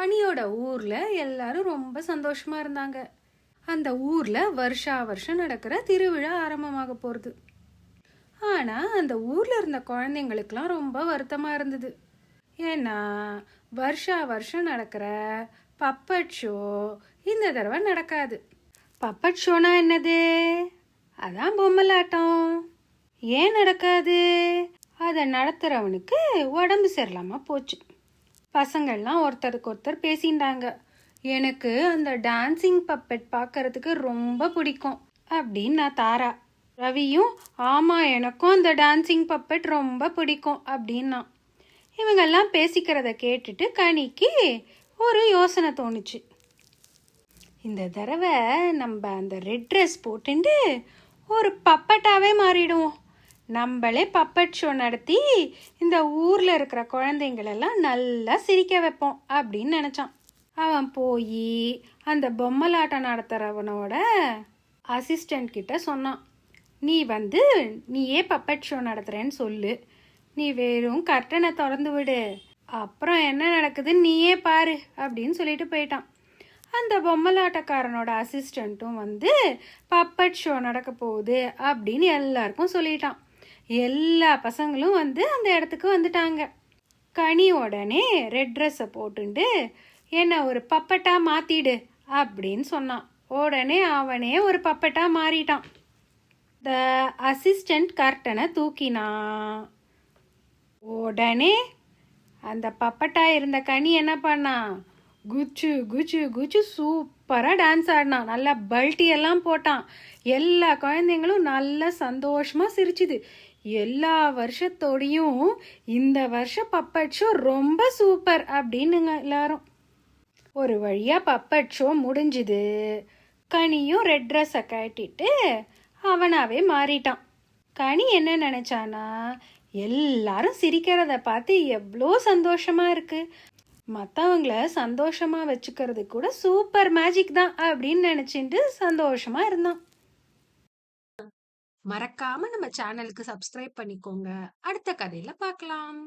கனியோட ஊர்ல எல்லாரும் ரொம்ப சந்தோஷமா இருந்தாங்க. அந்த ஊர்ல வருஷா வருஷம் நடக்கிற திருவிழா ஆரம்பமாக போறது. ஆனா அந்த ஊர்ல இருந்த குழந்தைங்களுக்குலாம் ரொம்ப வருத்தமா இருந்தது. ஏன்னா வருஷா வருஷம் நடக்கிற பப்பட் ஷோ இந்த தடவை நடக்காது. பப்பட் ஷோனா என்னது? அதான் பொம்மலாட்டம். ஏன் நடக்காது? அதை நடத்துறவனுக்கு உடம்பு சரியில்லாம போச்சு. பசங்கள்லாம் ஒருத்தருக்கு ஒருத்தர் பேசிண்டாங்க. எனக்கு அந்த டான்சிங் பப்பெட் பார்க்கறதுக்கு ரொம்ப பிடிக்கும் அப்படின்னு நான் தாரா. ரவியும் ஆமா எனக்கும் அந்த டான்சிங் பப்பெட் ரொம்ப பிடிக்கும் அப்படின்னா. இவங்கெல்லாம் பேசிக்கிறத கேட்டுட்டு கனிக்கு ஒரு யோசனை தோணுச்சு. இந்த தடவை நம்ம அந்த ரெட் ட்ரெஸ் போட்டுண்டு ஒரு பப்பட்டாவே மாறிடுவோம். நம்மளே பப்பட் ஷோ நடத்தி இந்த ஊரில் இருக்கிற குழந்தைங்களெல்லாம் நல்லா சிரிக்க வைப்போம் அப்படின்னு நினச்சான். அவன் போய் அந்த பொம்மலாட்டம் நடத்துகிறவனோட அசிஸ்டண்ட் கிட்ட சொன்னான். நீயே பப்பட் ஷோ நடத்துகிறேன்னு சொல்லு. நீ வெறும் கர்ட்டனை திறந்து விடு, அப்புறம் என்ன நடக்குதுன்னு நீயே பாரு அப்படின்னு சொல்லிட்டு போயிட்டான். அந்த பொம்மலாட்டக்காரனோட அசிஸ்டண்ட்டும் பப்பட் ஷோ நடக்க போகுது அப்படின்னு எல்லாருக்கும் சொல்லிட்டான். எல்லா பசங்களும் அந்த இடத்துக்கு வந்துட்டாங்க. கனி உடனே ரெட் ட்ரெஸ்ஸை போட்டுண்டு என்னை ஒரு பப்பட்டா மாத்திடு அப்படின்னு சொன்னான். உடனே அவனே ஒரு பப்பட்டா மாறிட்டான். த அசிஸ்டண்ட் கர்ட்டனை தூக்கினான். உடனே அந்த பப்பட்டா இருந்த கனி என்ன பண்ணான்? குச்சு குச்சு குச்சு சூப்பராக டான்ஸ் ஆடினான். நல்லா பல்ட்டி எல்லாம் போட்டான். எல்லா குழந்தைங்களும் நல்லா சந்தோஷமாக சிரிச்சுது. எல்லா வருஷத்தோடையும் இந்த வருஷம் பப்பட் ஷோ ரொம்ப சூப்பர் அப்படின்னுங்க எல்லாரும். ஒரு வழியாக பப்பட் ஷோ முடிஞ்சுது. கனியும் ரெட் ட்ரெஸ்ஸை கட்டிட்டு அவனாவே மாறிட்டான். கனி என்ன நினச்சானா, எல்லாரும் சிரிக்கிறத பார்த்து எவ்வளோ சந்தோஷமா இருக்கு, மற்றவங்கள சந்தோஷமா வச்சுக்கிறது கூட சூப்பர் மேஜிக் தான் அப்படின்னு நினைச்சிட்டு சந்தோஷமா இருந்தான். மறக்காம நம்ம சேனலுக்கு சப்ஸ்கிரைப் பண்ணிக்கோங்க. அடுத்த கதையில பார்க்கலாம்.